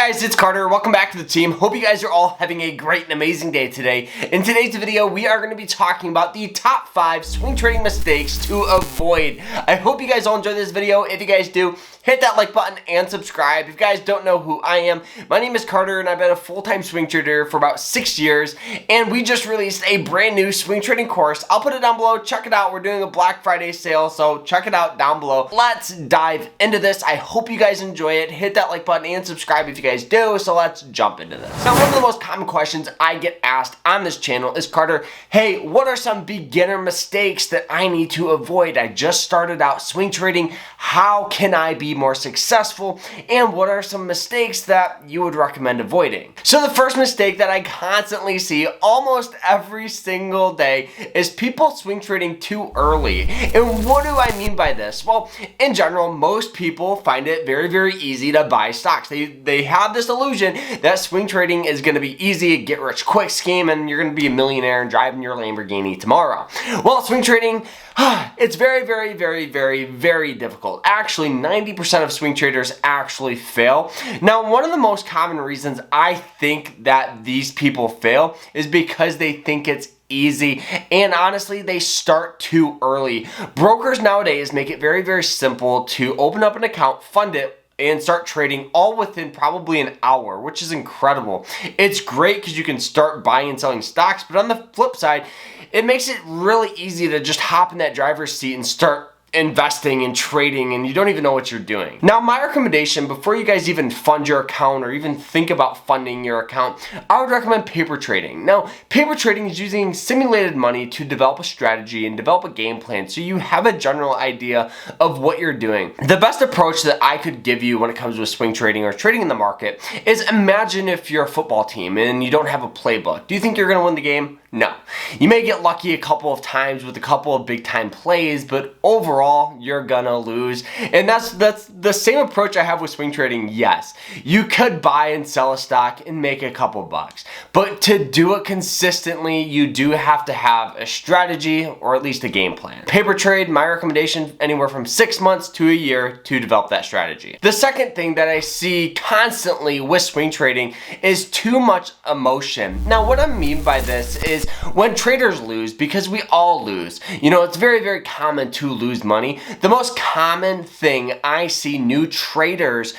guys, it's Carter. Welcome back to the team. Hope you guys are all having a great and amazing day today. In today's video, we are going to be talking about the top 5 swing trading mistakes to avoid. I hope you guys all enjoy this video. If you guys do, hit that like button and subscribe. If you guys don't know who I am, my name is Carter and I've been a full-time swing trader for about 6 years, and we just released a brand new swing trading course. I'll put it down below. Check it out. We're doing a Black Friday sale, so check it out down below. Let's dive into this. I hope you guys enjoy it. Hit that like button and subscribe if you guys do, so let's jump into this. Now, one of the most common questions I get asked on this channel is, Carter, hey, what are some beginner mistakes that I need to avoid? I just started out swing trading. How can I be more successful? And what are some mistakes that you would recommend avoiding? So the first mistake that I constantly see almost every single day is people swing trading too early. And what do I mean by this? Well, in general, most people find it very, very easy to buy stocks. They have this illusion that swing trading is going to be easy, a get rich quick scheme, and you're going to be a millionaire and driving your Lamborghini tomorrow. Well, swing trading, it's very, very, very, very, very difficult. Actually, 90% of swing traders actually fail. Now, one of the most common reasons I think that these people fail is because they think it's easy, and honestly, they start too early. Brokers nowadays make it very, very simple to open up an account, fund it, and start trading all within probably an hour, which is incredible. It's great because you can start buying and selling stocks, but on the flip side, it makes it really easy to just hop in that driver's seat and start investing and trading, and you don't even know what you're doing. Now, my recommendation, before you guys even fund your account or even think about funding your account, I would recommend paper trading. Now, paper trading is using simulated money to develop a strategy and develop a game plan so you have a general idea of what you're doing. The best approach that I could give you when it comes to swing trading or trading in the market is, imagine if you're a football team and you don't have a playbook. Do you think you're going to win the game? No. You may get lucky a couple of times with a couple of big time plays, but overall, you're gonna lose. And that's the same approach I have with swing trading. Yes, you could buy and sell a stock and make a couple bucks, but to do it consistently, you do have to have a strategy or at least a game plan. Paper trade, my recommendation, anywhere from 6 months to a year to develop that strategy. The second thing that I see constantly with swing trading is too much emotion. Now, what I mean by this is when traders lose, because we all lose, you know, it's very, very common to lose money. The most common thing I see new traders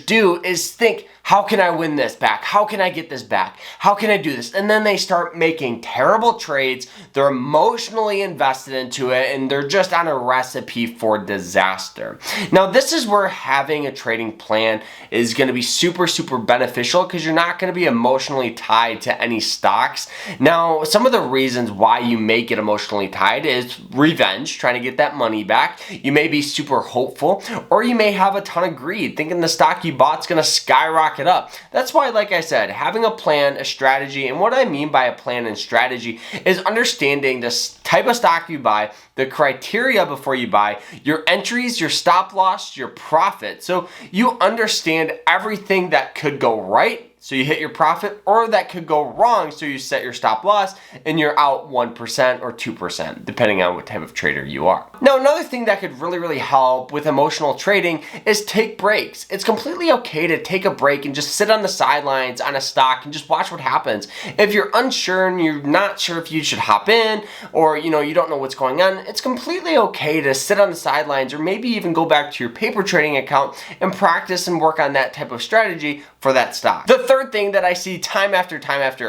do is think, how can I win this back? How can I get this back? How can I do this? And then they start making terrible trades. They're emotionally invested into it, and they're just on a recipe for disaster. Now, this is where having a trading plan is going to be super, super beneficial, because you're not going to be emotionally tied to any stocks. Now, some of the reasons why you may get emotionally tied is revenge, trying to get that money back. You may be super hopeful, or you may have a ton of greed, thinking the stock you bought is going to skyrocket up. That's why, like I said, having a plan, a strategy, and what I mean by a plan and strategy is understanding the type of stock you buy, the criteria before you buy, your entries, your stop loss, your profit. So you understand everything that could go right, so you hit your profit, or that could go wrong, so you set your stop loss and you're out 1% or 2%, depending on what type of trader you are. Now, another thing that could really, really help with emotional trading is take breaks. It's completely okay to take a break and just sit on the sidelines on a stock and just watch what happens. If you're unsure and you're not sure if you should hop in, or you don't know what's going on, it's completely okay to sit on the sidelines, or maybe even go back to your paper trading account and practice and work on that type of strategy for that stock. The third thing that I see time after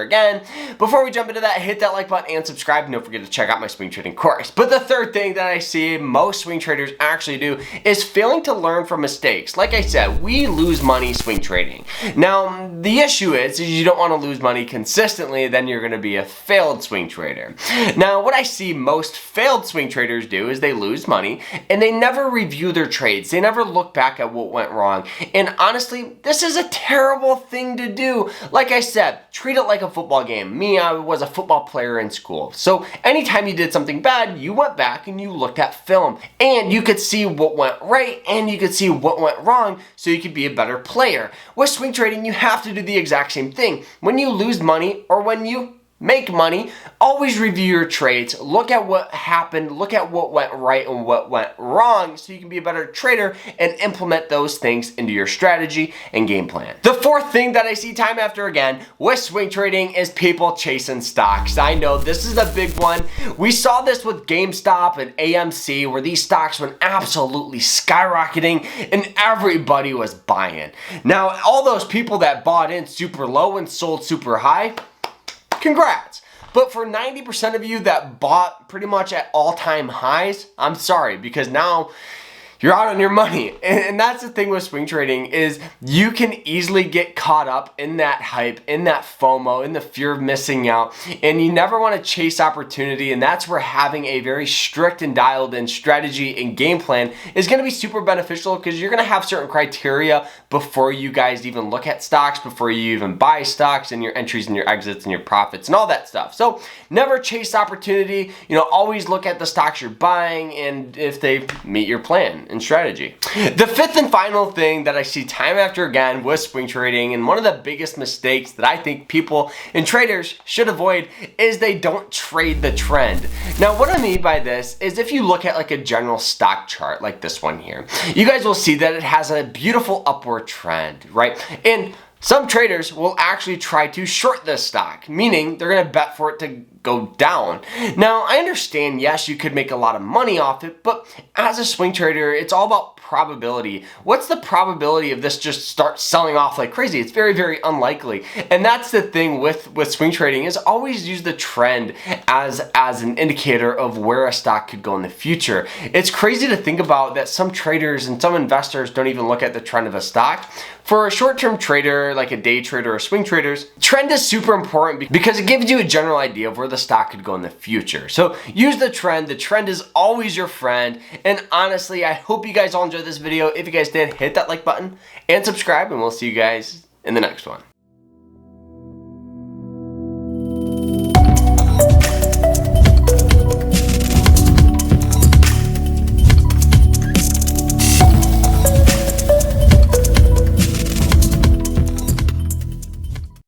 again, before we jump into that, hit that like button and subscribe, and don't forget to check out my swing trading course. But the third thing that I see most swing traders actually do is failing to learn from mistakes. Like I said, we lose money swing trading. Now, the issue is you don't want to lose money consistently, then you're going to be a failed swing trader. Now, what I see most failed swing traders do is they lose money and they never review their trades. They never look back at what went wrong. And honestly, this is a terrible thing to do. Like I said, treat it like a football game. I was a football player in school. So anytime you did something bad, you went back and you looked at film, and you could see what went right and you could see what went wrong, so you could be a better player. With swing trading, you have to do the exact same thing. When you lose money or when you make money, always review your trades, look at what happened, look at what went right and what went wrong so you can be a better trader and implement those things into your strategy and game plan. The fourth thing that I see time after again with swing trading is people chasing stocks. I know this is a big one. We saw this with GameStop and AMC where these stocks went absolutely skyrocketing and everybody was buying. Now, all those people that bought in super low and sold super high, congrats. But for 90% of you that bought pretty much at all-time highs, I'm sorry, because now you're out on your money. And that's the thing with swing trading is you can easily get caught up in that hype, in that FOMO, in the fear of missing out, and you never want to chase opportunity. And that's where having a very strict and dialed in strategy and game plan is going to be super beneficial because you're going to have certain criteria before you guys even look at stocks, before you even buy stocks, and your entries and your exits and your profits and all that stuff. So never chase opportunity, always look at the stocks you're buying and if they meet your plan and strategy. The fifth and final thing that I see time after again with swing trading, and one of the biggest mistakes that I think people and traders should avoid, is they don't trade the trend. Now, what I mean by this is if you look at like a general stock chart like this one here, you guys will see that it has a beautiful upward trend, right? And some traders will actually try to short this stock, meaning they're going to bet for it to go down. Now, I understand, yes, you could make a lot of money off it, but as a swing trader, it's all about probability. What's the probability of this just start selling off like crazy? It's very, very unlikely. And that's the thing with swing trading is always use the trend as an indicator of where a stock could go in the future. It's crazy to think about that some traders and some investors don't even look at the trend of a stock. For a short-term trader, like a day trader or swing traders, trend is super important because it gives you a general idea of where the stock could go in the future. So use the trend. The trend is always your friend. And honestly, I hope you guys all enjoyed this video. If you guys did, hit that like button and subscribe, and we'll see you guys in the next one.